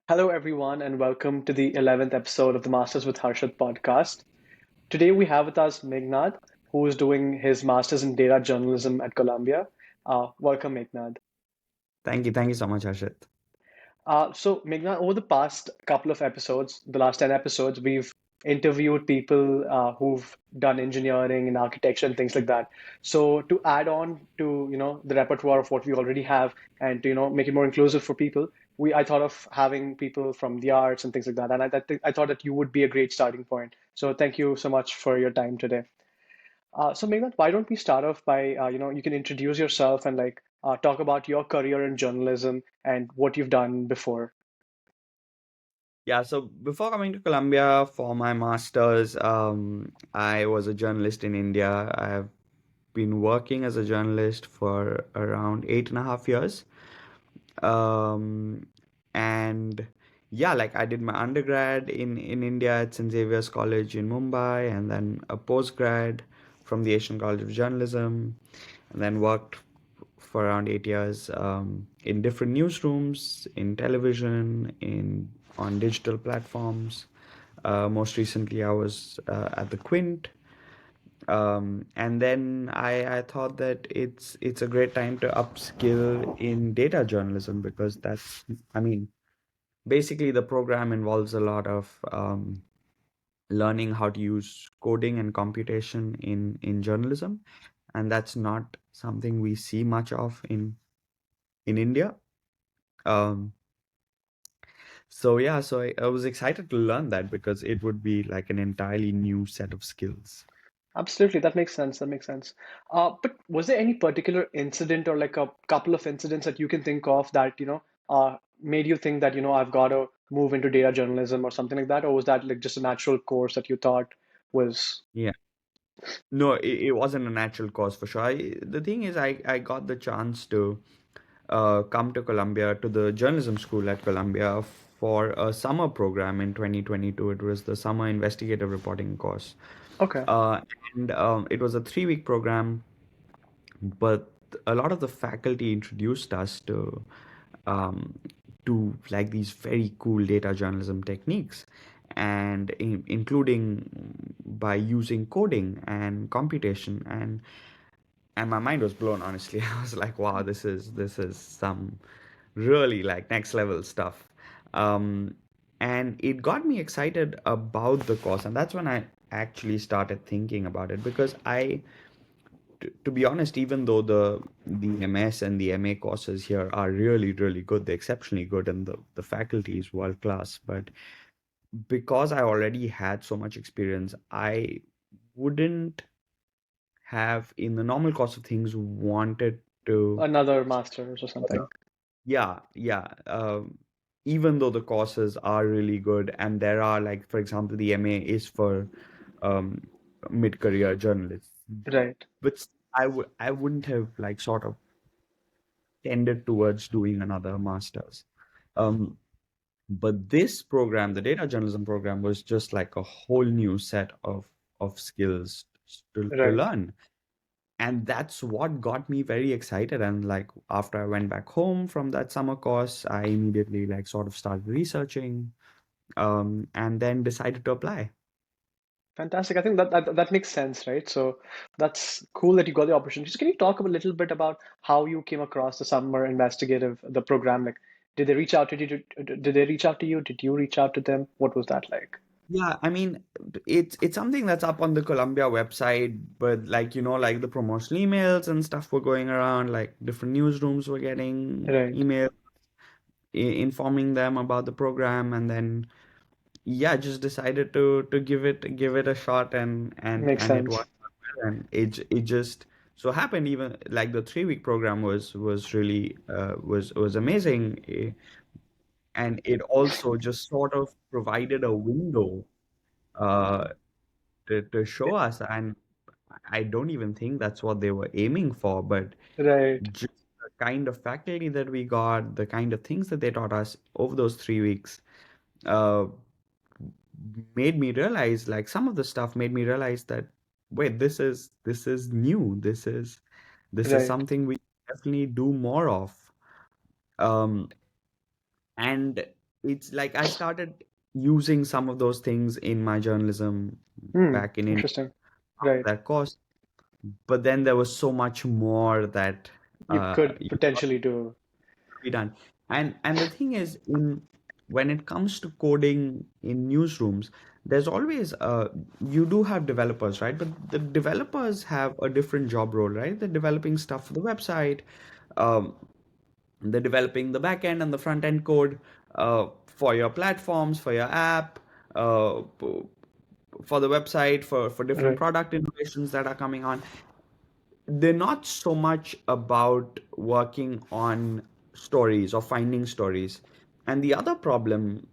Hello, everyone, and welcome to the 11th episode of the Masters with Harshith podcast. Today, we have with us Meghnad, who is doing his master's in data journalism at Columbia. Welcome, Meghnad. Thank you so much, Harshith. So, Meghnad, over the past couple of episodes, the last 10 episodes, we've interviewed people who've done engineering and architecture and things like that. So, to add on to, the repertoire of what we already have and to, make it more inclusive for people, I thought of having people from the arts and things like that. And I thought that you would be a great starting point. So, thank you so much for your time today. So Meghnad, why don't we start off by, you can introduce yourself and talk about your career in journalism and what you've done before. Yeah, so before coming to Columbia for my master's, I was a journalist in India. I have been working as a journalist for around 8.5 years. Um, and yeah, like I did my undergrad in India at St. Xavier's College in Mumbai, and then a postgrad from the Asian College of Journalism, and then worked for around 8 years in different newsrooms, in television, in on digital platforms. Most recently, I was at the Quint, and then I thought that it's a great time to upskill in data journalism because I mean, basically the program involves a lot of learning how to use coding and computation in journalism, and that's not something we see much of in India. Um, so yeah, so I was excited to learn that because it would be like an entirely new set of skills. Absolutely, that makes sense. That makes sense. But was there any particular incident or like a couple of incidents that you can think of that, made you think that, I've got to move into data journalism or something like that? Or was that like just a natural course that you thought was? Yeah. No, it wasn't a natural cause for sure. The thing is, I got the chance to come to Columbia, to the journalism school at Columbia for a summer program in 2022. It was the summer investigative reporting course. Okay. Uh, and it was a 3-week program, but a lot of the faculty introduced us um, to like these very cool data journalism techniques, and including by using coding and computation, and my mind was blown, honestly. I was like, wow, this is some really like next level stuff. um, and it got me excited about the course, and that's when I actually started thinking about it because to be honest, even though the MS and the MA courses here are really good, they're exceptionally good, and the faculty is world class. But because I already had so much experience, I wouldn't have, in the normal course of things, wanted to. Another master's or something. Yeah. Even though the courses are really good, and there are, like, for example, the MA is for um, mid-career journalists, Right. but I wouldn't have like sort of tended towards doing another master's. Um, but this program, the data journalism program, was just like a whole new set of skills to Right. learn. And that's what got me very excited. And like after I went back home from that summer course, I immediately like sort of started researching, and then decided to apply. Fantastic. I think that makes sense, right? So that's cool that you got the opportunity. So can you talk a little bit about how you came across the Summer Investigative, the program? Like, did they reach out to you? Did they reach out to you? Did you reach out to them? What was that like? Yeah, I mean, it's something that's up on the Columbia website, but like like the promotional emails and stuff were going around, like different newsrooms were getting Right. email informing them about the program, and then yeah, just decided to give it a shot, Makes and it sense. worked out well, and it just so happened, even like the 3-week program was really was amazing, and it also just sort of provided a window uh to show us, and I don't even think that's what they were aiming for, but Right. just the kind of faculty that we got, the kind of things that they taught us over those 3 weeks, uh, made me realize, like some of the stuff made me realize that wait, this is new. This is Right. something we definitely do more of. Um, and it's like I started using some of those things in my journalism Hmm. back in India Interesting. after Right. that course. But then there was so much more that You could you potentially do. be done. And the thing is, in when it comes to coding in newsrooms, there's always you do have developers, right? But the developers have a different job role, right? They're developing stuff for the website, um, they're developing the back end and the front end code for your platforms, for your app, for the website, for different Right. product innovations that are coming on. They're not so much about working on stories or finding stories. And the other problem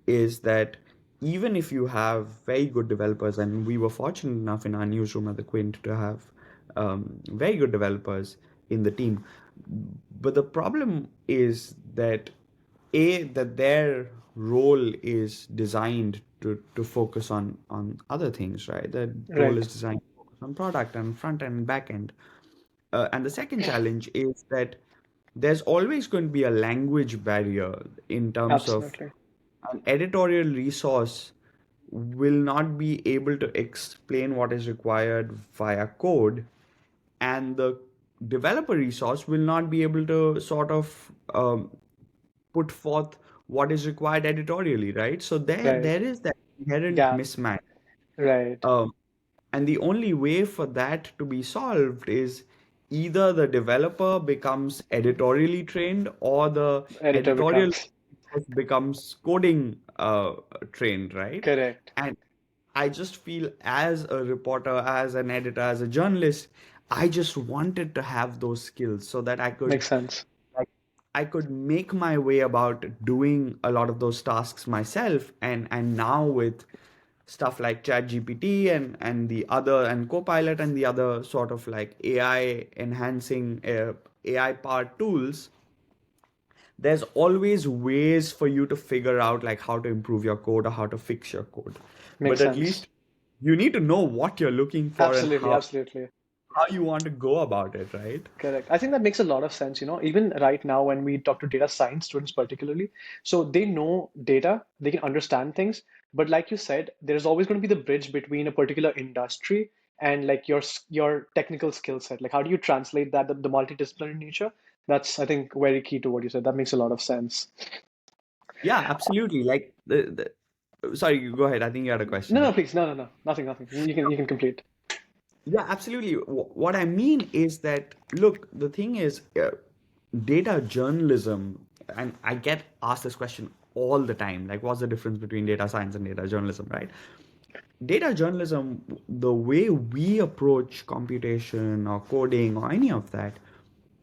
is that even if you have very good developers, and we were fortunate enough in our newsroom at the Quint to have very good developers in the team, but the problem is that that their role is designed to focus on other things, right? Their role Right. is designed to focus on product and front end and back end. And the second challenge is that there's always going to be a language barrier in terms of Absolutely. an editorial resource will not be able to explain what is required via code, and the developer resource will not be able to sort of put forth what is required editorially, right? So Right. there is that inherent Gap. mismatch. Right. Um, and the only way for that to be solved is either the developer becomes editorially trained or the Editor editorial becomes. becomes coding trained, right? Correct. And I just feel as a reporter, as an editor, as a journalist, I just wanted to have those skills so that Makes sense. like I could make my way about doing a lot of those tasks myself. And now with stuff like ChatGPT and the other and Copilot and the other sort of like AI enhancing AI powered tools, there's always ways for you to figure out like how to improve your code or how to fix your code. Makes But at sense. least you need to know what you're looking for and Absolutely. Absolutely. how you want to go about it, right? Correct. I think that makes a lot of sense. Even right now when we talk to data science students particularly, so they know data, they can understand things, but like you said, there's always going to be the bridge between a particular industry and like your technical skill set. Like how do you translate that, the multidisciplinary nature? That's, I think, very key to what you said. That makes a lot of sense. Yeah, absolutely. Like sorry, you go ahead. I think you had a No, question. no, please. No, no, no. Nothing, nothing. You can complete. Yeah, absolutely. What I mean is that, look, the thing is, data journalism, and I get asked this question all the time, like, what's the difference between data science and data journalism, right? Data journalism, the way we approach computation or coding or any of that,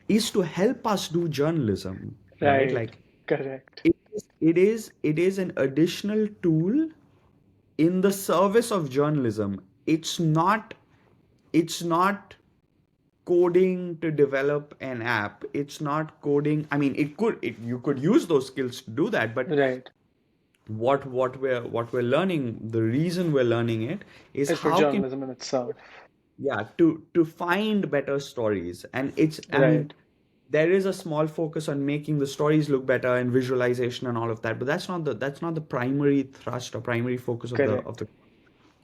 is to help us do journalism, right? Right. Like, Correct. it is an additional tool in the service of journalism. It's not coding to develop an app. It's not coding. I mean, you could use those skills to do that, but Right. what we're learning, the reason we're learning it is It's for how can, journalism in itself. yeah, to find better stories. And I mean, Right. there is a small focus on making the stories look better and visualization and all of that, but that's not the primary thrust or primary focus of the of Correct.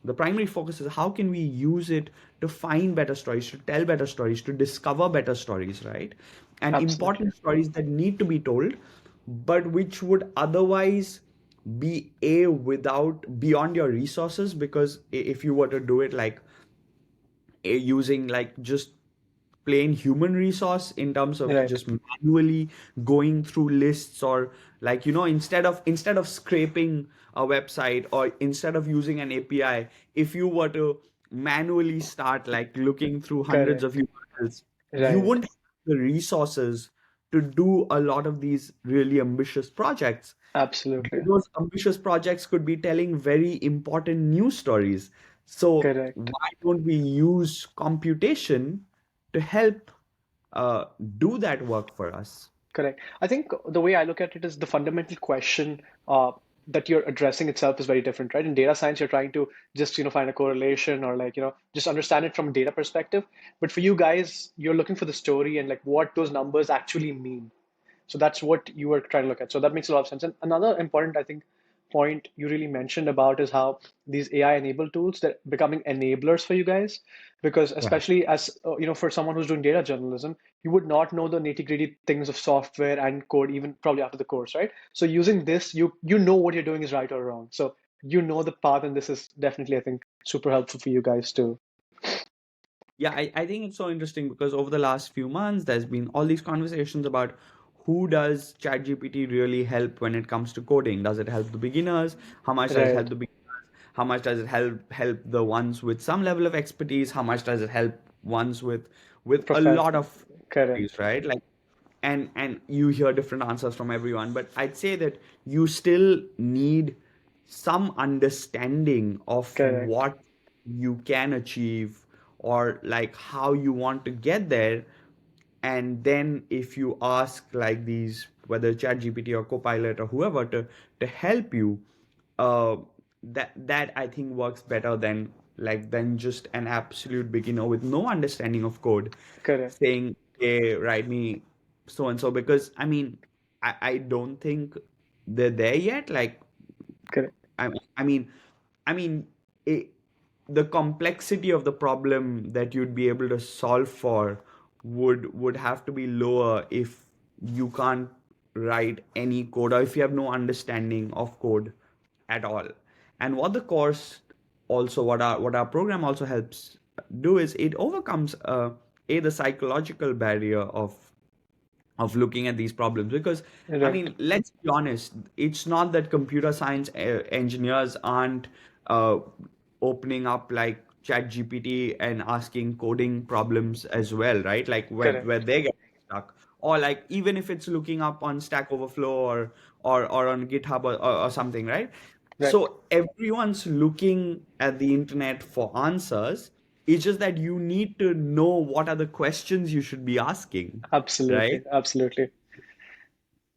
the primary focus is how can we use it to find better stories, to tell better stories, to discover better stories, right? And Absolutely. important stories that need to be told, but which would otherwise be without beyond your resources, because if you were to do it like using like just plain human resource in terms of Right. just manually going through lists, or like instead of scraping a website, or instead of using an API, if you were to manually start like looking through hundreds of Correct. URLs, you Right. wouldn't have the resources to do a lot of these really ambitious projects. Absolutely. Those ambitious projects could be telling very important news stories. So Correct. why don't we use computation to help uh, do that work for us? Correct. I think the way I look at it is the fundamental question that you're addressing itself is very different, right? In data science, you're trying to just, find a correlation or like, just understand it from a data perspective. But for you guys, you're looking for the story and like what those numbers actually mean. So that's what you were trying to look at. So that makes a lot of sense. And another important, I think, point you really mentioned about is how these AI enabled tools that becoming enablers for you guys, because Right. especially as for someone who's doing data journalism, you would not know the nitty-gritty things of software and code even probably after the course, right? So using this, you know what you're doing is right or wrong. So you know the path, and this is definitely, I think, super helpful for you guys too. Yeah, I think it's so interesting because over the last few months, there's been all these conversations about who does ChatGPT really help when it comes to coding? Does it help the beginners? How much does it help Right. the beginners? How much does it help the ones with some level of expertise? How much does it help ones with a lot Professional. of expertise, Correct. right? Like, and you hear different answers from everyone, but I'd say that you still need some understanding of Correct. what you can achieve or like how you want to get there. And then if you ask like these, whether chat gpt or copilot or whoever, to help you, uh that I think works better than just an absolute beginner with no understanding of code Correct. saying, hey, write me so and so. Because I mean, I don't think they're there yet. Like, Correct. I mean, I mean, it, the complexity of the problem that you'd be able to solve for would have to be lower if you can't write any code or if you have no understanding of code at all. And what the course also, what our program also helps do is it overcomes the psychological barrier of looking at these problems. Because I Right. mean, let's be honest, it's not that computer science engineers aren't uh, opening up like chat gpt and asking coding problems as well, right? Like where Correct. they get stuck, or like even if it's looking up on stack overflow or on github or something, right? Right. So everyone's looking at the internet for answers. It's just that you need to know what are the questions you should be asking, right? Absolutely. Absolutely.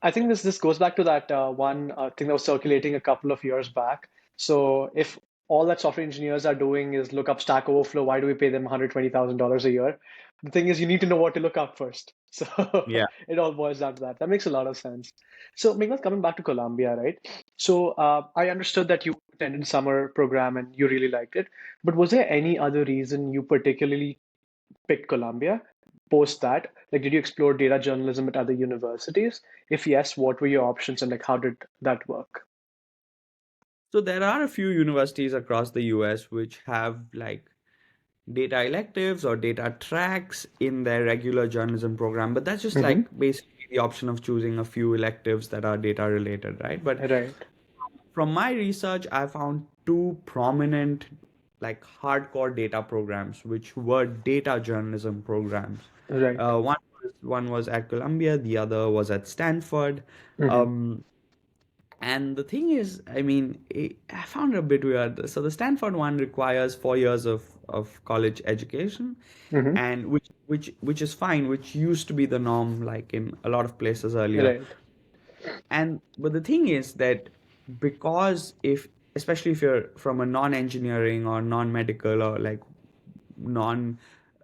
I think this goes back to that one thing that was circulating a couple of years back. So if all that software engineers are doing is look up Stack Overflow, why do we pay them $120,000 a year? The thing is, you need to know what to look up first. So Yeah. it all boils down to that. That makes a lot of sense. So Meghnad, coming back to Colombia, right? So I understood that you attended summer program and you really liked it. But was there any other reason you particularly picked Columbia post that? Like, did you explore data journalism at other universities? If yes, what were your options and like how did that work? So there are a few universities across the US which have like data electives or data tracks in their regular journalism program, but that's just Hmm. like basically the option of choosing a few electives that are data related, right? But Right, from my research, I found two prominent, like hardcore data programs, which were data journalism programs. right. One was at Columbia, the other was at Stanford. Hmm. Um, and the thing is, I mean, I found it a bit weird. So the Stanford one requires 4 years of college education, Hmm. and which is fine, which used to be the norm, like in a lot of places earlier. Right, And but the thing is that because if especially if you're from a non-engineering or non-medical or like non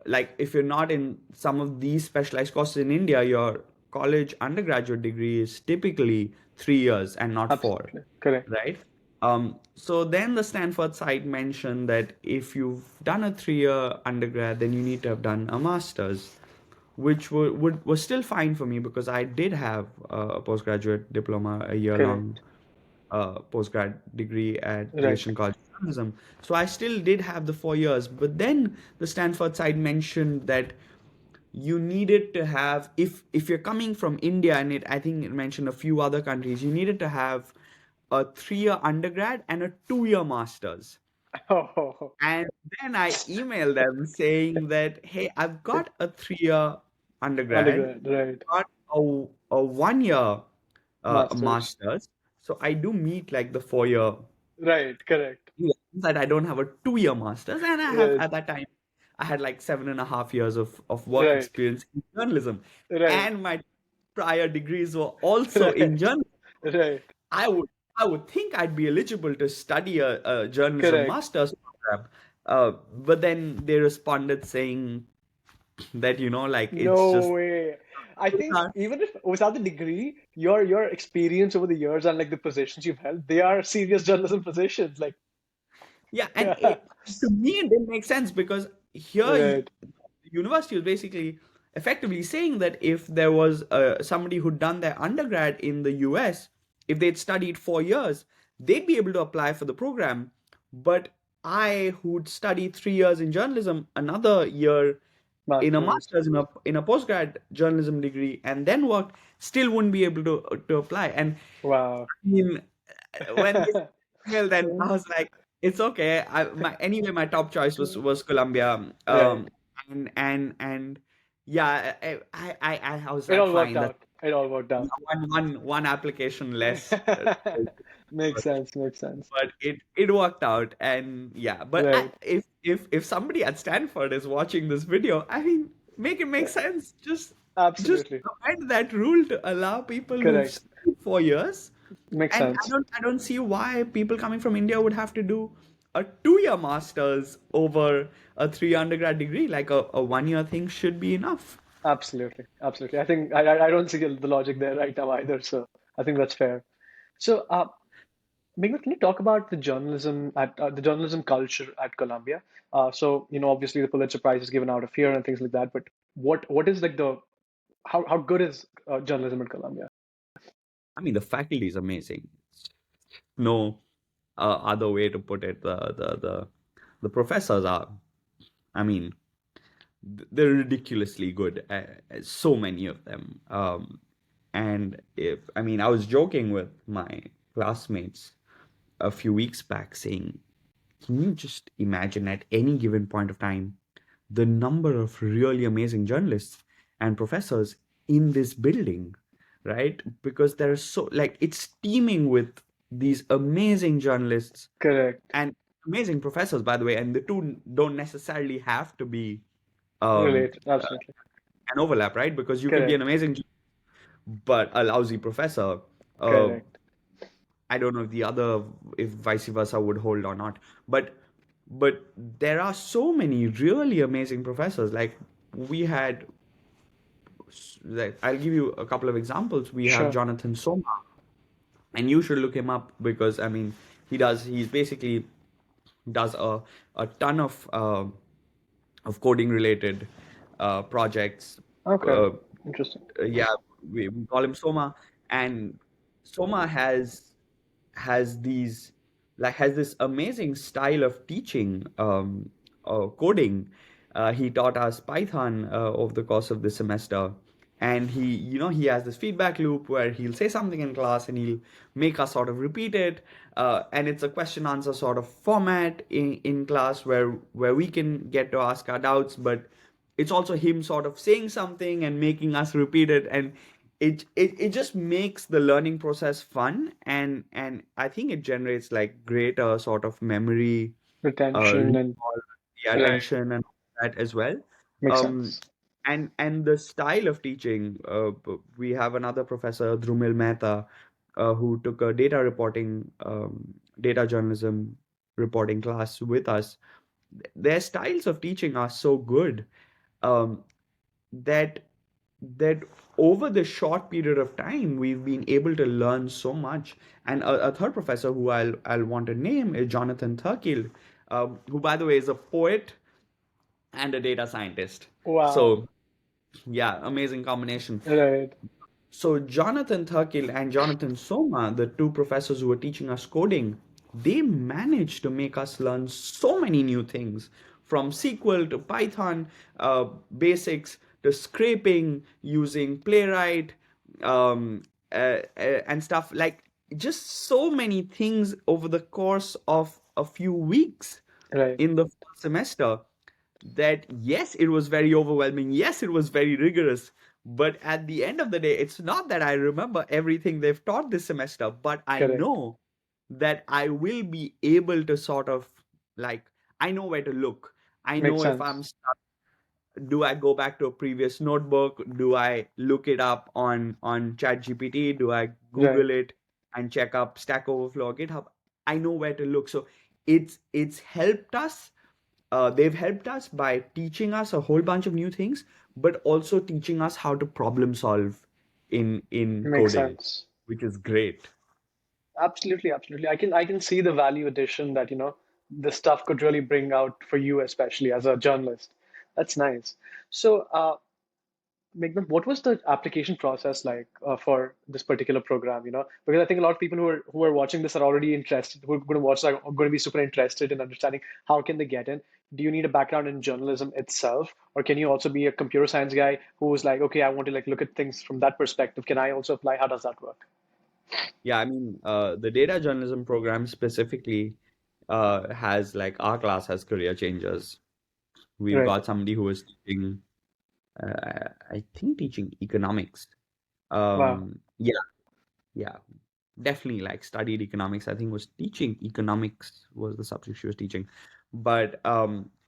like if you're not in some of these specialized courses in India, your college undergraduate degree is typically 3 years and not four, absolutely. Correct. right? So then the Stanford site mentioned that if you've done a 3 year undergrad, then you need to have done a master's, which was still fine for me because I did have a postgraduate diploma, a year long Correct. postgrad degree at the Right. Asian College of Journalism. So I still did have the 4 years. But then the Stanford side mentioned that you needed to have, if you're coming from India, and I think it mentioned a few other countries, you needed to have a 3 year undergrad and a 2 year master's. Oh, And then I emailed them saying that, hey, I've got a 3 year undergrad, undergrad. Right. got a 1 year Masters. master's. So I do meet like the 4 year Right. Correct. that I don't have a 2 year master's. And I have Right. at that time, I had like 7.5 years of work Right. experience in journalism. Right. And my prior degrees were also in Right. journalism. Right. I would I would think I'd be eligible to study a journalism Correct. master's program. But then they responded saying that, like it's No just way. I think even if without the degree, your experience over the years and like the positions you've held, they are serious journalism positions. Like, Yeah, and to me it didn't make sense because here right, the university was basically effectively saying that if there was somebody who'd done their undergrad in the US, if they'd studied 4 years, they'd be able to apply for the program. But I, who'd studied 3 years in journalism, another year in a masters. master's in a postgrad journalism degree, and then worked, still wouldn't be able to apply. And Wow. I mean, when they emailed, then I was like, it's okay. Anyway, my top choice was Columbia. Right. And yeah, I was It like, all worked fine, that's out. It all worked out. one application less. Makes sense. Makes sense. But it worked out, and yeah. But Right. if somebody at Stanford is watching this video, I mean, make it make Yeah, sense. Just absolutely. amend that rule to allow people who've Correct. studied 4 years. Makes And sense. I don't see why people coming from India would have to do a 2 year master's over a 3 undergrad degree. Like a 1 year thing should be enough. Absolutely. Absolutely. I think I don't see the logic there right now either. So I think that's fair. So, Meghnad, can you talk about the journalism culture at Columbia? So, obviously the Pulitzer Prize is given out of here and things like that. But what is like the how good is journalism at Columbia? I mean, the faculty is amazing. No other way to put it. The professors are, I mean, they're ridiculously good. So many of them. And if I mean, I was joking with my classmates a few weeks back, saying, "Can you just imagine at any given point of time the number of really amazing journalists and professors in this building, right? Because there's so like it's teeming with these amazing journalists Correct. and amazing professors, by the way, and the two don't necessarily have to be um, Relate. Absolutely. an overlap, right? Because you can be an Correct. amazing but a lousy professor. Uh, Correct. I don't know if the other, if vice versa would hold or not, but there are so many really amazing professors. Like we had, like I'll give you a couple of examples. We have Sure. Jonathan Soma, and you should look him up because I mean he's basically does a ton of coding related projects. Okay. Uh, Interesting. yeah, we call him Soma, and Soma has these has this amazing style of teaching coding. He taught us Python over the course of the semester, and he has this feedback loop where he'll say something in class and he'll make us sort of repeat it, and it's a question answer sort of format in class where we can get to ask our doubts, but it's also him sort of saying something and making us repeat it, and it just makes the learning process fun, and I think it generates like greater sort of memory Retention and recall, the right. attention and all that as well. Makes um sense. and the style of teaching, we have another professor, Drumil Mehta, who took a data journalism reporting class with us. Their styles of teaching are so good, um, that that over the short period of time we've been able to learn so much. And a third professor who I'll want to name is Jonathan Thurkill, who by the way is a poet and a data scientist. Wow. So yeah, amazing combination. Right. So Jonathan Thurkill and Jonathan Soma, the two professors who were teaching us coding, they managed to make us learn so many new things, from SQL to Python basics to scraping using Playwright, and stuff like just so many things over the course of a few weeks Right. in the fall semester, that yes, it was very overwhelming. Yes, it was very rigorous. But at the end of the day, it's not that I remember everything they've taught this semester, but I Correct. know that I will be able to sort of like, I know where to look. I Makes know if I'm sense. stuck, do I go back to a previous notebook? Do I look it up on ChatGPT? Do I Right. Google it and check up Stack Overflow or GitHub? I know where to look. So it's helped us they've helped us by teaching us a whole bunch of new things, but also teaching us how to problem solve in Makes coding, sense. which is great. Absolutely, absolutely. I can see the value addition that, this stuff could really bring out for you, especially as a journalist. That's nice. So, Meghnad, what was the application process like for this particular program? Because I think a lot of people who are watching this are already interested, who are going to watch, are going to be super interested in understanding how can they get in. Do you need a background in journalism itself, or can you also be a computer science guy who's like, okay, I want to like look at things from that perspective. Can I also apply? How does that work? Yeah, I mean, the data journalism program specifically has like our class has career changers. We've Right. got somebody who is teaching, I think, teaching economics. Wow. Yeah, yeah, definitely like studied economics. I think was teaching economics was the subject she was teaching, but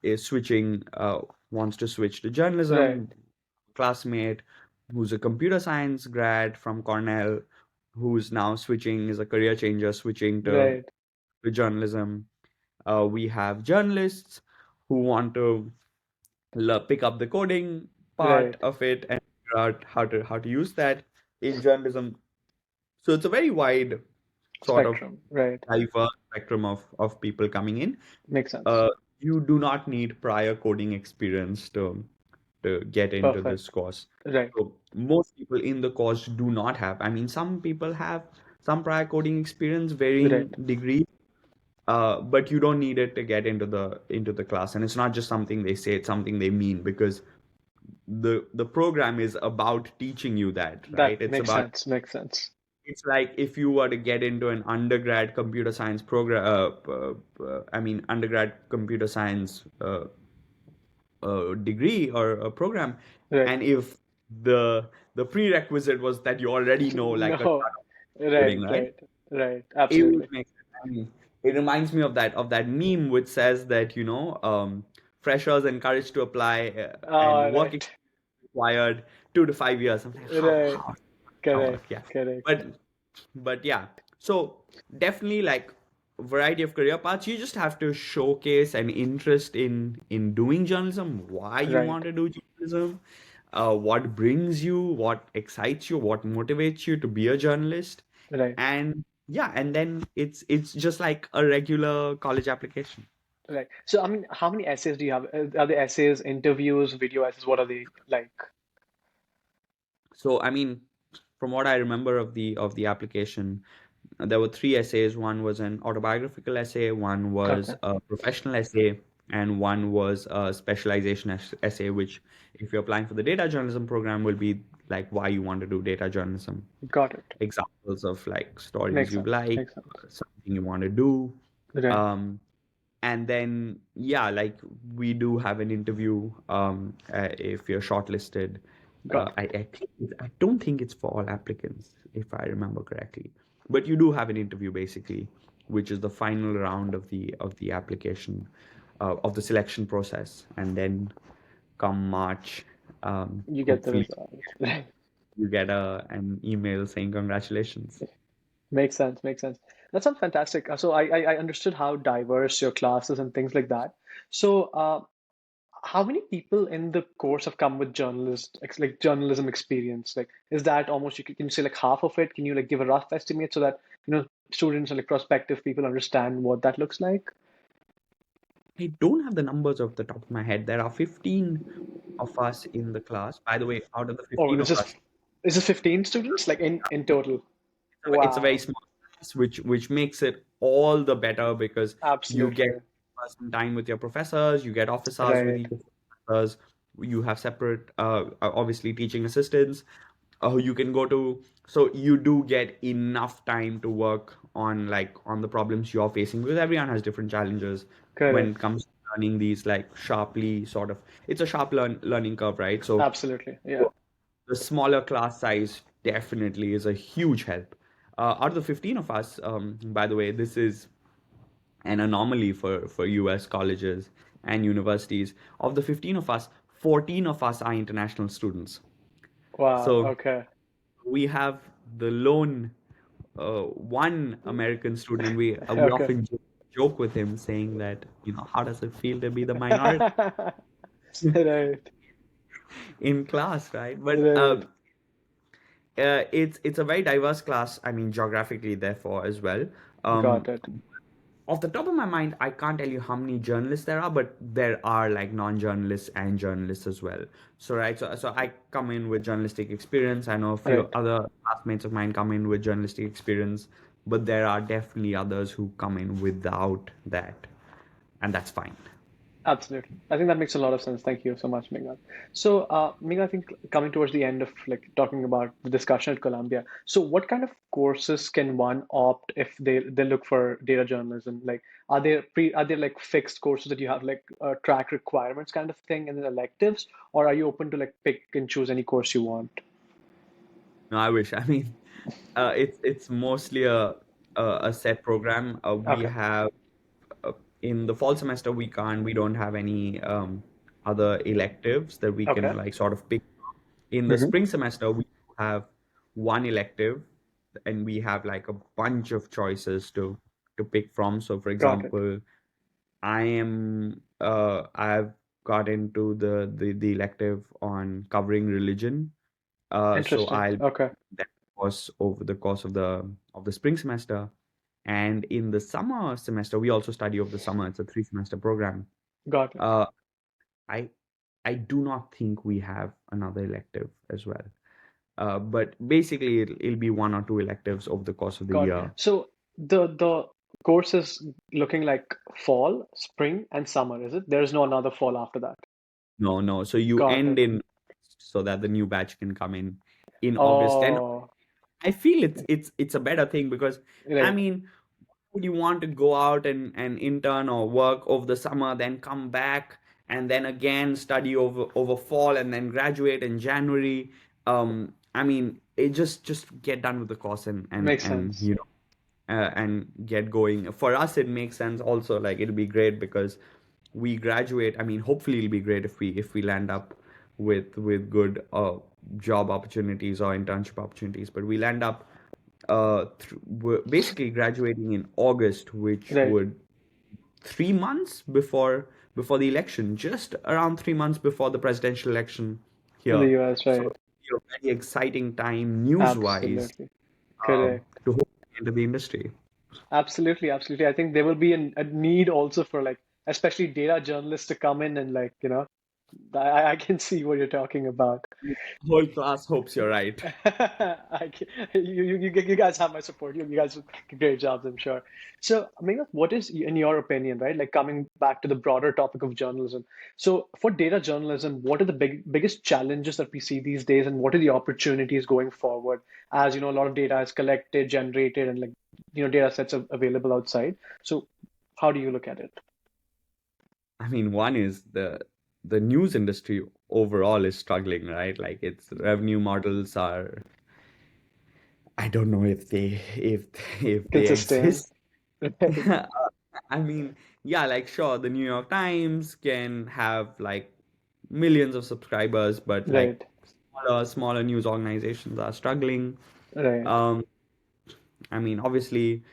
is switching, wants to switch to Right. journalism. Classmate who's a computer science grad from Cornell, who's now switching, is a career changer, switching Right. to journalism. We have journalists who want to pick up the coding part Right. of it and figure out how to use that in journalism. So it's a very wide sort of Spectrum. Right. diverse spectrum of people coming in. Makes sense. Uh, you do not need prior coding experience to get into this Perfect. course. Right. So most people in the course do not have. I mean, some people have some prior coding experience, varying Right. degrees, but you don't need it to get into the class. And it's not just something they say; it's something they mean because the program is about teaching you that, right? That makes sense. Makes sense. It's like if you were to get into an undergrad computer science program, I mean, undergrad computer science degree or a program, Right. and if the prerequisite was that you already know like a No. ton of Right. coding, right? Right. Right. It would Absolutely. make sense. I mean, it reminds me of that meme which says that freshers encouraged to apply and All work right. experience required 2 to 5 years. I'm like, how Right. how Correct. yeah, Correct. but yeah, so definitely like variety of career paths. You just have to showcase an interest in doing journalism, why you Right. want to do journalism, what brings you, what excites you, what motivates you to be a journalist, Right. and yeah, and then it's just like a regular college application. Right. So, I mean, how many essays do you have? Are the essays, interviews, video essays? What are they like? So I mean, from what I remember of the application, there were three essays. One was an autobiographical essay, one was Okay. a professional essay, and one was a specialization essay, which, if you're applying for the data journalism program, will be like why you want to do data journalism. Got it. Examples of like stories Makes you sense. like, Makes sense. something you want to do. Right. Um, and then yeah, like we do have an interview if you're shortlisted. Got I don't think it's for all applicants if I remember correctly, but you do have an interview basically, which is the final round of the application, of the selection process, and then come March, it. You get the hopefully result. Right. you get an email saying congratulations. Makes sense. Makes sense. That sounds fantastic. So I understood how diverse your class is and things like that. So how many people in the course have come with like journalism experience? Like, is that almost can you say like half of it? Can you like give a rough estimate so that students and like prospective people understand what that looks like? I don't have the numbers off the top of my head. There are 15 of us in the class. By the way, out of the Oh, 15 of us, this is 15 students like in total. it's a very Wow. small class, which makes it all the better because you get Absolutely. some time with your professors, you get office hours with Right. each of the professors, you have separate, obviously teaching assistants, you can go to. So you do get enough time to work on the problems you're facing because everyone has different challenges when it Correct. comes to learning these like sharply sort of. It's a sharp learning curve, right? So Absolutely. Yeah. the smaller class size definitely is a huge help. Out of the 15 of us, by the way, this is an anomaly for US colleges and universities. Of the 15 of us, 14 of us are international students. Wow. So Okay. we have the lone one American student, and we Okay. often joke with him saying that, how does it feel to be the minority Right, in class, right? But right. it's a very diverse class. I mean, geographically, therefore, as well. Got Um, it. Off the top of my mind, I can't tell you how many journalists there are, but there are like non-journalists and journalists as well. So right, so I come in with journalistic experience. I know a few Right. other classmates of mine come in with journalistic experience, but there are definitely others who come in without that, and that's fine. Absolutely. I think that makes a lot of sense. Thank you so much, Meghnad. So, Meghnad, I think coming towards the end of like talking about the discussion at Columbia. So, what kind of courses can one opt if they look for data journalism? Like, are there like fixed courses that you have like track requirements kind of thing and then electives, or are you open to like pick and choose any course you want? No, I wish. I mean, it's mostly a set program. We Okay. have uh, in the fall semester we don't have any other electives that we can Okay. like sort of pick. In the Hmm. spring semester we have one elective, and we have like a bunch of choices to pick from. So for Got it. example, I've got into the elective on covering religion. So Interesting. I'll Okay. that was over the course of the spring semester. And in the summer semester, we also study over the summer. It's a 3 semester program. Got it. Uh, I I do not think we have another elective as well. But basically, it'll be one or two electives over the course of the Got it. year. So the course is looking like fall, spring, and summer, is it? There's no another fall after that. No, no. So you Got end it. in so that the new batch can come in August. And Oh, I feel it's a better thing because I right, mean, would you want to go out and intern or work over the summer, then come back and then again study over fall and then graduate in January? I mean, it just get done with the course makes sense. and get going. For us, it makes sense also. Like it'll be great because we graduate. I mean, hopefully it'll be great if we land up with good job opportunities or internship opportunities. But we'll end up we're basically graduating in August, which Right, would 3 months before the election, just around 3 months before the presidential election in the here. US, So right. a very exciting time news-wise Absolutely. Correct. to hope into the industry. Absolutely, absolutely. I think there will be a need also for like, especially data journalists to come in and like, I can see what you're talking about. Whole class hopes you're right. You guys have my support. You guys do great jobs, I'm sure. So, Meghnad, what is, in your opinion, right? Like coming back to the broader topic of journalism. So, for data journalism, what are the biggest challenges that we see these days, and what are the opportunities going forward? As you know, a lot of data is collected, generated, and like data sets are available outside. So, how do you look at it? I mean, one is the news industry overall is struggling, right? Like its revenue models are, I don't know if they Consistent, exist. right? I mean, yeah, like sure, the New York Times can have like millions of subscribers, but like Right, smaller news organizations are struggling. right, Um, I mean, obviously,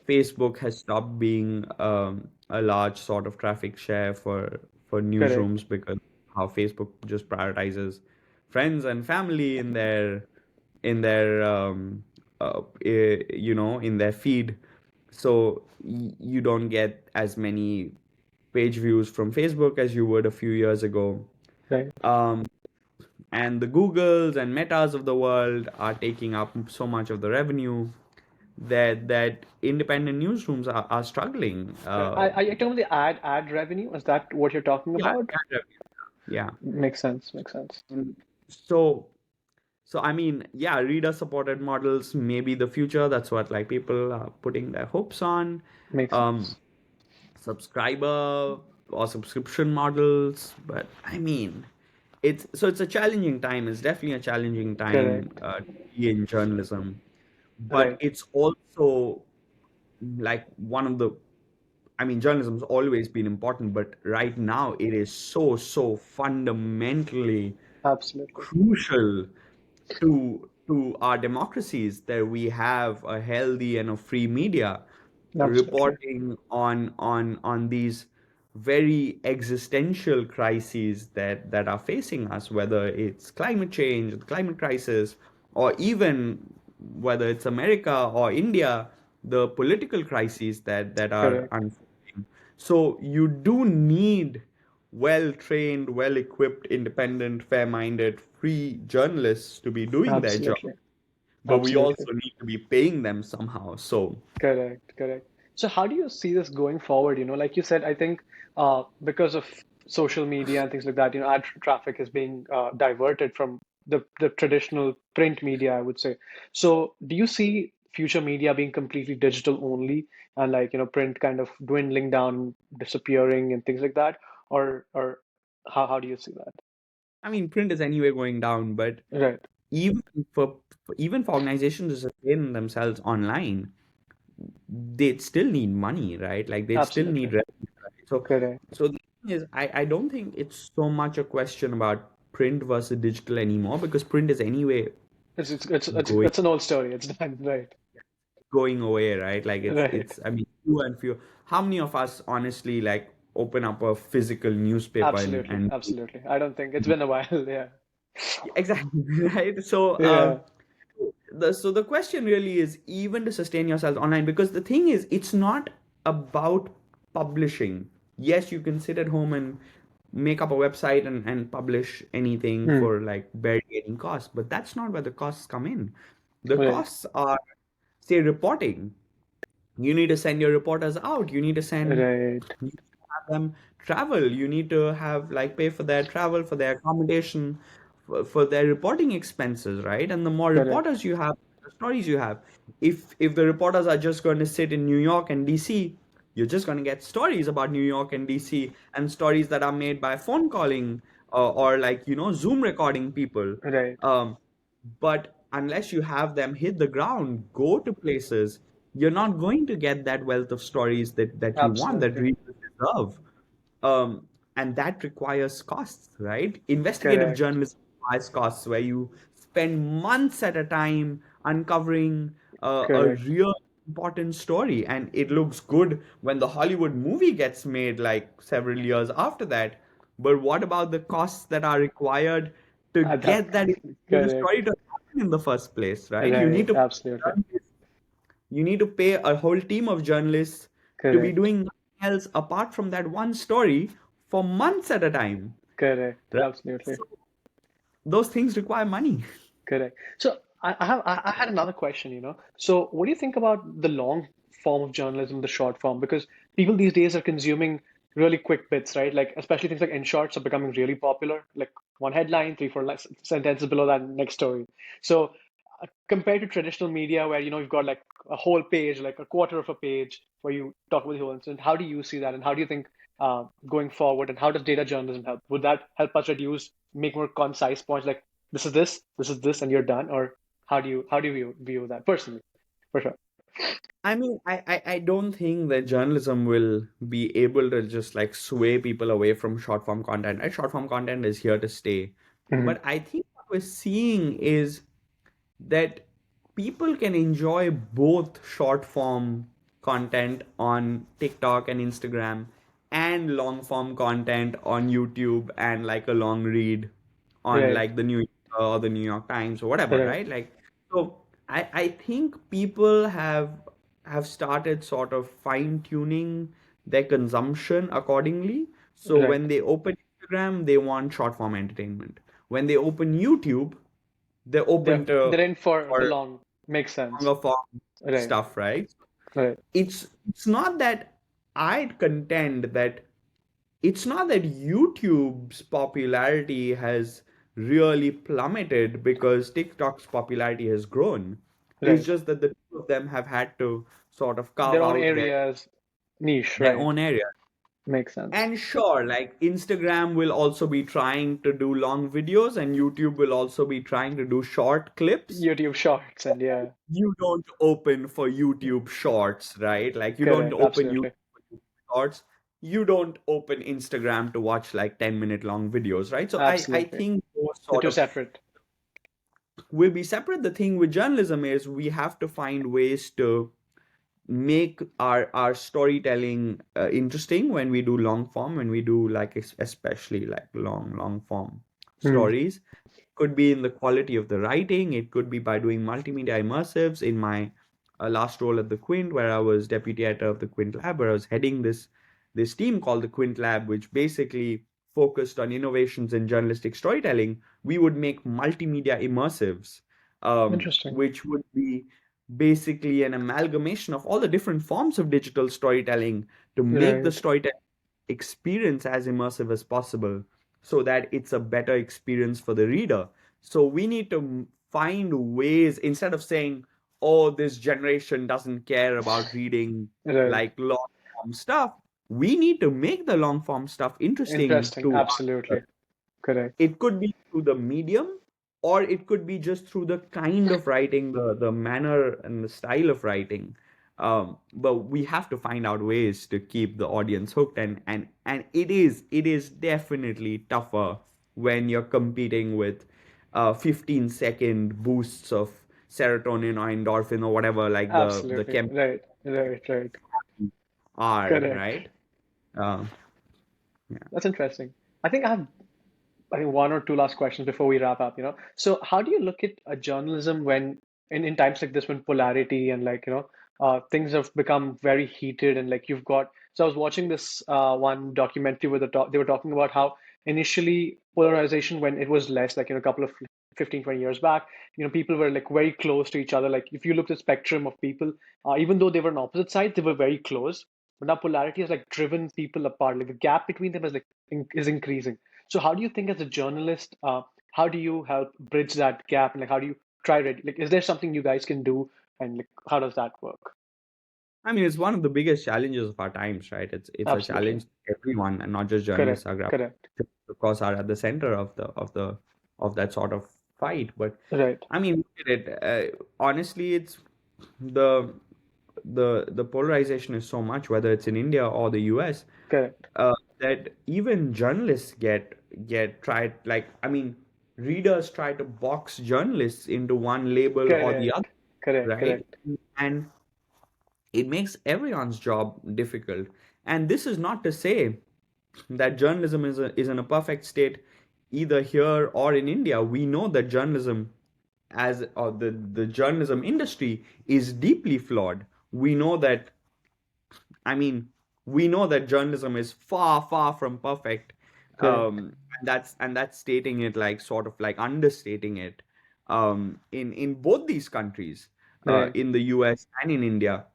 Facebook has stopped being a large sort of traffic share for correct, newsrooms because how Facebook just prioritizes friends and family in their feed. So you don't get as many page views from Facebook as you would a few years ago. right. Um, and the Googles and Metas of the world are taking up so much of the revenue that independent newsrooms are struggling. I talking about the ad revenue. Is that what you're talking Yeah, about? ad revenue. Yeah. Makes sense. Makes sense. And so I mean, yeah, reader supported models may be the future. That's what like people are putting their hopes on. Makes Um, sense. Subscriber or subscription models, but I mean, it's a challenging time. It's definitely a challenging time Correct. to be in journalism, but Right. it's also like one of the I mean, journalism's always been important, but right now it is so fundamentally Absolutely. crucial to our democracies that we have a healthy and a free media. Absolutely. reporting on these very existential crises that are facing us, whether it's climate change, the climate crisis, or even whether it's America or India, the political crises that are Correct. unfolding. So you do need well-trained, well-equipped, independent, fair-minded, free journalists to be doing their job, Absolutely. but we Absolutely. also need to be paying them somehow. So Correct, correct. So how do you see this going forward? Like you said, I think because of social media and things like that, ad traffic is being diverted from the traditional print media, I would say. So do you see future media being completely digital only and print kind of dwindling down, disappearing and things like that? Or how do you see that? I mean, print is anyway going down, but Right. even for even for organizations to sustain themselves online, they'd still need money, right? Like they'd still need Absolutely. revenue, right? So, Correct. so the thing is, I don't think it's so much a question about print versus digital anymore because print is anyway going It's an old story. It's done. Right. going away, right? Like Right. it's I mean, few and few. How many of us honestly like open up a physical newspaper Absolutely. and Absolutely. I don't think it's been a while. Yeah. exactly right? So Yeah. the question really is even to sustain yourself online because the thing is it's not about publishing. Yes, you can sit at home and make up a website and publish anything Hmm. for like barely any cost, but that's not where the costs come in. The Right. costs are, say, reporting. You need to send your reporters out. Right. You need to have them travel. You need to have like pay for their travel, for their accommodation, for their reporting expenses, right? And the more Correct. reporters you have, the stories you have. If the reporters are just going to sit in New York and DC, you're just going to get stories about New York and DC and stories that are made by phone calling or like Zoom recording people. Right. Um, but unless you have them hit the ground, go to places, you're not going to get that wealth of stories that you want, that Absolutely. readers deserve. Um, and that requires costs, right? Investigative Correct. journalism requires costs where you spend months at a time uncovering a Correct. real important story. And it looks good when the Hollywood movie gets made like several years after that. But what about the costs that are required to That. get that investigative Correct. story to happen in the first place, right? Right. Absolutely. You need to pay a whole team of journalists to be Correct. doing nothing else apart from that one story for months at a time, Correct. right? Absolutely. So those things require money. Correct. So I had another question, So what do you think about the long form of journalism, the short form? Because people these days are consuming really quick bits, right? Like especially things like in shorts are becoming really popular. Like one headline, three, four sentences below that next story. So compared to traditional media where you've got like a whole page, like a quarter of a page where you talk about the whole incident, how do you see that, and how do you think going forward, and how does data journalism help? Would that help us reduce, make more concise points, like this is this, and you're done? Or how do you view that personally? For sure. I mean, I don't think that journalism will be able to just like sway people away from short form content. Right? Short form content is here to stay. Hmm. But I think what we're seeing is that people can enjoy both short form content on TikTok and Instagram and long form content on YouTube and like a long read on Right. like the New Yorker or the New York Times or whatever, Right. right? Like so I think people have started sort of fine tuning their consumption accordingly. So Right. when they open Instagram, they want short form entertainment. When they open YouTube, they're they're open to they're in for the for long. Makes sense. longer form Right. stuff, right? Right. It's not that I'd contend that it's not that YouTube's popularity has really plummeted because TikTok's popularity has grown. It's Right. just that the two of them have had to sort of carve Their own out areas, niche. their Right. own area. Makes sense. And sure, like Instagram will also be trying to do long videos, and YouTube will also be trying to do short clips. YouTube Shorts, and yeah. You don't open for YouTube Shorts, right? Like you don't Correct. open YouTube Absolutely. for YouTube Shorts. You don't open Instagram to watch like 10-minute long videos, right? So I Absolutely. think those The sort two of separate. will be separate. The thing with journalism is we have to find ways to make our storytelling interesting when we do long form, when we do like especially like long form Hmm. stories. Could be in the quality of the writing. It could be by doing multimedia immersives. In my last role at the Quint, where I was deputy editor of the Quint Lab, where I was heading this team called the Quint Lab, which basically focused on innovations in journalistic storytelling. We would make multimedia immersives, Interesting. which would be basically an amalgamation of all the different forms of digital storytelling to make the Right. storytelling experience as immersive as possible so that it's a better experience for the reader. So we need to find ways instead of saying, oh, this generation doesn't care about reading Right. like long form stuff. We need to make the long form stuff interesting Interesting. to Absolutely. Correct. it could be through the medium, or it could be just through the kind of writing, the manner and the style of writing. But we have to find out ways to keep the audience hooked, and it is definitely tougher when you're competing with 15-second boosts of serotonin or endorphin or whatever, like the Absolutely. chem Right. Right. Right. are, Correct. right? Uh, yeah. That's interesting. I think I have I think one or two last questions before we wrap up, So how do you look at journalism when in times like this when polarity and things have become very heated and like you've got so I was watching this one documentary where they were talking about how initially polarization when it was less like a couple of 15, 20 years back, people were like very close to each other. Like if you look at the spectrum of people, even though they were on opposite sides, they were very close. But now polarity has like driven people apart. Like the gap between them is is increasing. So how do you think as a journalist, how do you help bridge that gap and like how do you like is there something you guys can do and like how does that work? I mean, it's one of the biggest challenges of our times, right? It's a Absolutely. challenge everyone, and not just journalists Correct. are grappling. Correct. Of course, are at the center of that sort of fight. But Right. I mean, look at it. Honestly, it's the the polarization is so much, whether it's in India or the US, Correct. that even journalists get tried. Like, I mean, readers try to box journalists into one label or the Correct. other, Correct. right? Correct. And it makes everyone's job difficult. And this is not to say that journalism is in a perfect state either here or in India. We know that journalism as or the journalism industry is deeply flawed. We know that I mean, we know that journalism is far from perfect. Correct. And that's stating it like sort of like understating it. In both these countries, Right. in the US and in India,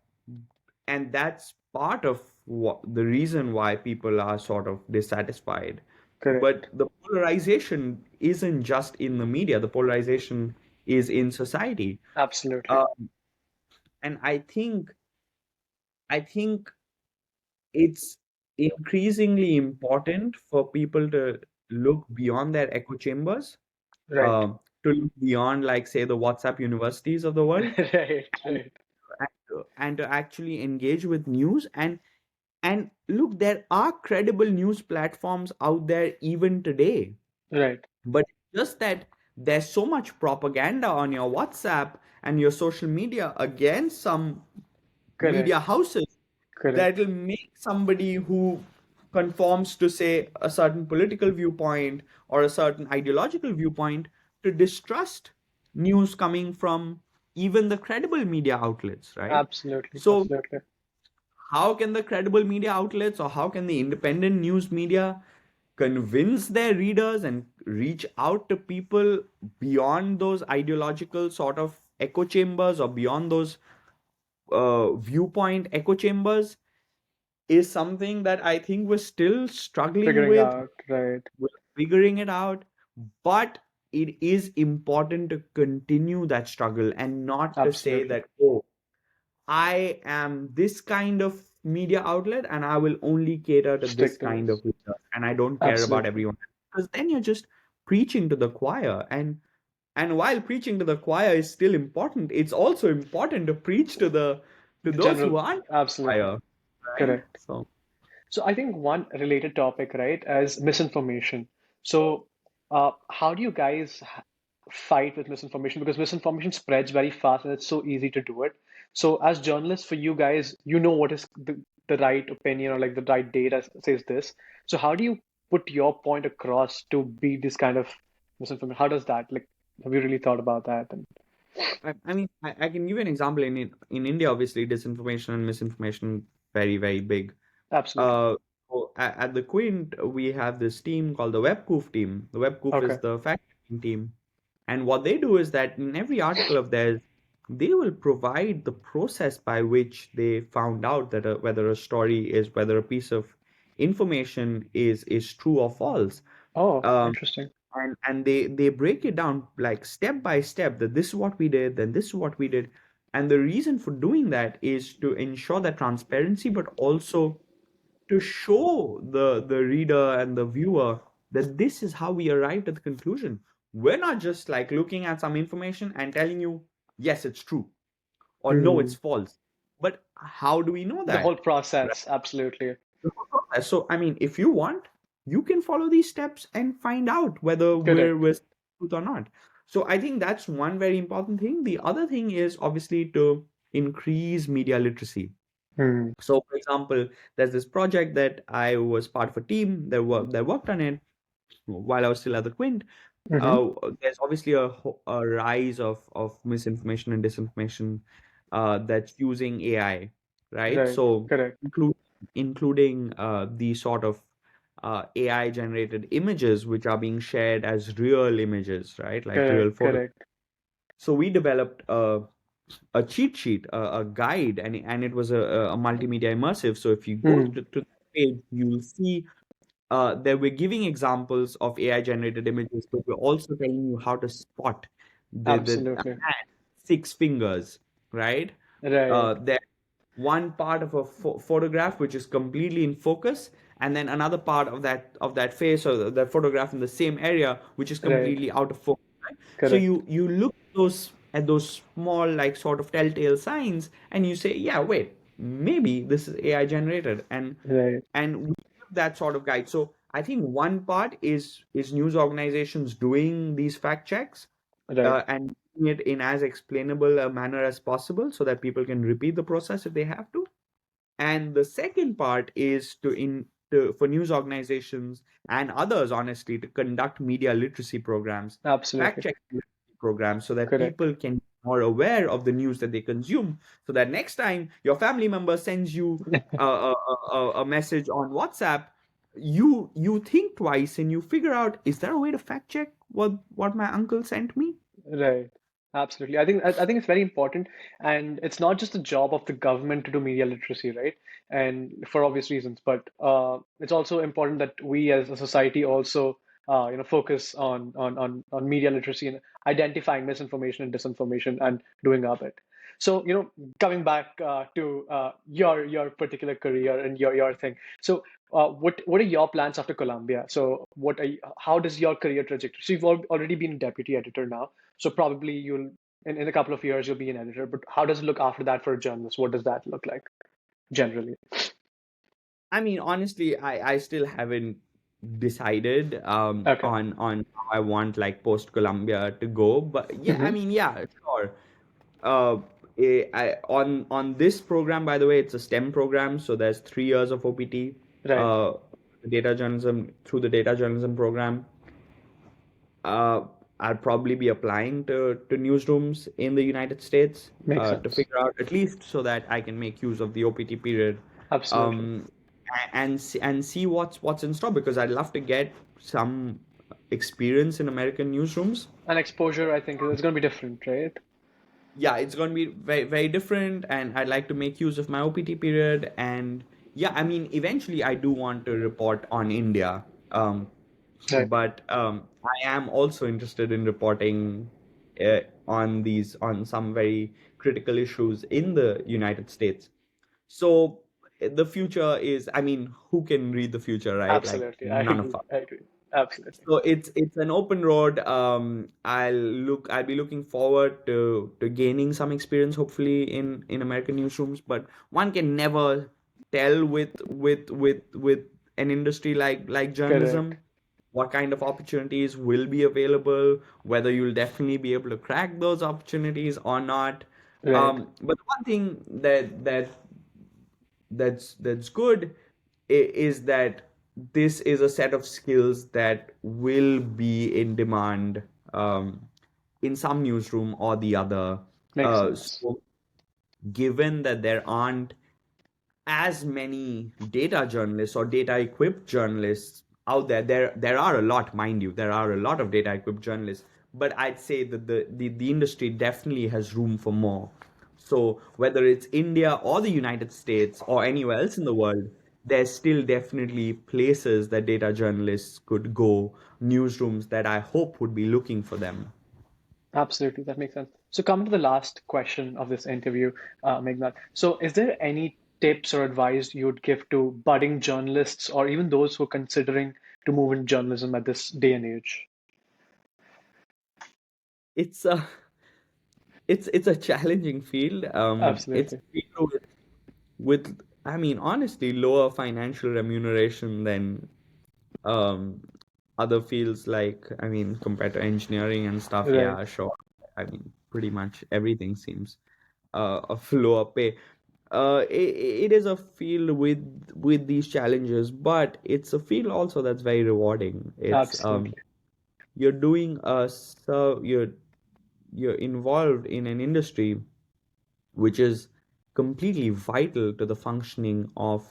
and that's part of what the reason why people are sort of dissatisfied. But Correct. the polarization isn't just in the media, the polarization is in society. Absolutely. uh, and I think it's increasingly important for people to look beyond their echo chambers, Right. to look beyond, like, say, the WhatsApp universities of the world, Right. and, Right. and to actually engage with news. And look, there are credible news platforms out there even today, Right. but just that there's so much propaganda on your WhatsApp and your social media against some media Correct. houses that Correct. will make somebody who conforms to, say, a certain political viewpoint or a certain ideological viewpoint to distrust news coming from even the credible media outlets, right? Absolutely. So Absolutely. how can the credible media outlets, or how can the independent news media convince their readers and reach out to people beyond those ideological sort of echo chambers, or beyond those viewpoint echo chambers, is something that I think we're still struggling Figuring with. out. Right. We're figuring it out, but it is important to continue that struggle and not to say Absolutely. that, oh, I am this kind of media outlet and I will only cater to this Stick to kind of this. reader and I don't care about Absolutely. everyone. Because then you're just preaching to the choir. And while preaching to the choir is still important, it's also important to preach to The those general. who aren't Absolutely. choir, right? Correct. So So I think one related topic, right, is misinformation. So how do you guys fight with misinformation? Because misinformation spreads very fast and it's so easy to do it. So as journalists, for you guys, you know what is the right opinion or like the right data says this. So how do you put your point across to beat this kind of misinformation? How does that, like, have you really thought about that? And I can give you an example. In India, obviously, disinformation and misinformation very, very big. absolutely. Uh, at the Quint, we have this team called the WebCoof team. The WebCoof is Okay. the fact-checking team. And what they do is that in every article of theirs, they will provide the process by which they found out that whether a story is, whether a piece of information is true or false. Oh, Um, interesting. and they break it down like step by step that this is what we did, then this is what we did. And the reason for doing that is to ensure that transparency, but also to show the reader and the viewer that this is how we arrived at the conclusion. We're not just like looking at some information and telling you, yes, it's true, or no, Hmm. it's false. But how do we know The whole that? process, absolutely. So, I mean, if you want, you can follow these steps and find out whether Correct. we're truth or not. So, I think that's one very important thing. The other thing is obviously to increase media literacy. Hmm. So, for example, there's this project that I was part of a team that worked on it while I was still at the Quint. Hmm. Uh, there's obviously a rise of misinformation and disinformation that's using AI, right? Right. So, Correct. include, including the sort of AI generated images which are being shared as real images, right? Like real Correct. photos. Correct. So we developed a cheat sheet, a guide, and it was a multimedia immersive. So if you go Hmm. to that page, you'll see that we're giving examples of AI generated images, but we're also telling you how to spot the Absolutely. hand, six fingers, right? Right. There's one part of a photograph which is completely in focus, and then another part of that face or that photograph in the same area which is Right. completely out of focus. Right? So Correct. you look at those small like sort of telltale signs, and you say, yeah, wait, maybe this is AI generated, Right. and we give that sort of guide. So I think one part is news organizations doing these fact checks Right. and doing it in as explainable a manner as possible so that people can repeat the process if they have to. And the second part is for news organizations and others, honestly, to conduct media literacy programs, fact Absolutely. check programs, so that Correct. people can be more aware of the news that they consume. So that next time your family member sends you a message on WhatsApp, you think twice and you figure out, is there a way to fact check what my uncle sent me? Right. Absolutely. I think it's very important, and it's not just the job of the government to do media literacy, right? And for obvious reasons, but it's also important that we as a society also focus on media literacy and identifying misinformation and disinformation and doing our bit. So, coming back to your particular career and your thing. So, what are your plans after Columbia? So, how does your career trajectory? So, you've already been a deputy editor now. So probably in a couple of years you'll be an editor. But how does it look after that for a journalist? What does that look like generally? I mean, honestly, I still haven't decided Okay. on how I want like post Columbia to go. But yeah, I Hmm. mean, yeah, sure. Uh, on this program, by the way, it's a STEM program, so there's 3 years of OPT. Right. Uh, data journalism through the data journalism program. Uh, I'll probably be applying to newsrooms in the United States Makes to sense. figure out at least so that I can make use of the OPT period, Absolutely. um, and see what's in store because I'd love to get some experience in American newsrooms. And exposure, I think, is going to be different, right? Yeah, it's going to be very, very different, and I'd like to make use of my OPT period. And yeah, I mean, eventually, I do want to report on India, Right. but I am also interested in reporting on some very critical issues in the United States. So the future is, I mean, who can read the future, right? Like Absolutely. I none of agree. us. I agree. Absolutely. So it's an open road. I'll be looking forward to gaining some experience, hopefully in American newsrooms. But one can never tell with an industry like Correct. journalism what kind of opportunities will be available, whether you'll definitely be able to crack those opportunities or not. Right. But the one thing that's good is that this is a set of skills that will be in demand um, in some newsroom or the other. Makes sense. So given that there aren't as many data journalists or data equipped journalists out there. There are a lot, mind you, there are a lot of data equipped journalists, but I'd say that the industry definitely has room for more. So whether it's India or the United States or anywhere else in the world, there's still definitely places that data journalists could go, newsrooms that I hope would be looking for them. Absolutely, that makes sense. So, coming to the last question of this interview, Meghnad. So, is there any tips or advice you'd give to budding journalists or even those who are considering to move in journalism at this day and age? It's a it's a challenging field. It's a Absolutely. field with I mean, honestly, lower financial remuneration than um other fields, like, I mean, compared to engineering and stuff. Right. Yeah, sure. I mean, pretty much everything seems of lower pay. It is a field with these challenges, but it's a field also that's very rewarding. It's Absolutely. you're doing a so you're involved in an industry which is completely vital to the functioning of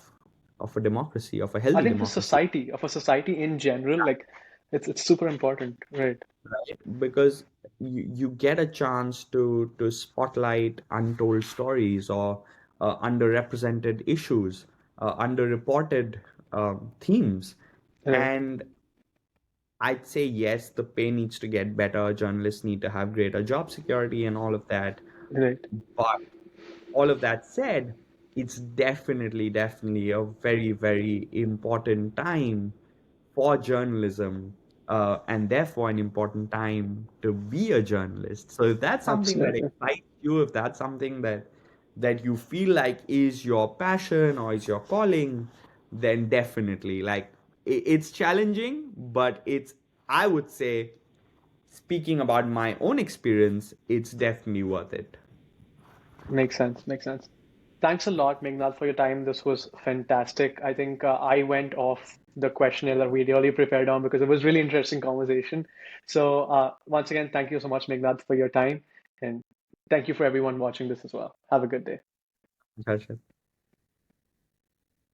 a democracy, of a I healthy think democracy. of a society in general, like it's super important. Right. Right? Because you get a chance to spotlight untold stories or underrepresented issues, underreported themes, Right. and I'd say yes, the pay needs to get better. Journalists need to have greater job security and all of that. Right. But all of that said, it's definitely a very, very important time for journalism, and therefore an important time to be a journalist. So if that's something that Absolutely. excites you, if that's something that you feel like is your passion or is your calling, then definitely, like, it's challenging, but it's, I would say, speaking about my own experience, it's definitely worth it. Makes sense. Makes sense. Thanks a lot, Meghnad, for your time. This was fantastic. I think I went off the questionnaire that we really prepared on because it was really interesting conversation. So once again, thank you so much, Meghnad, for your time, and thank you for everyone watching this as well. Have a good day. Gotcha.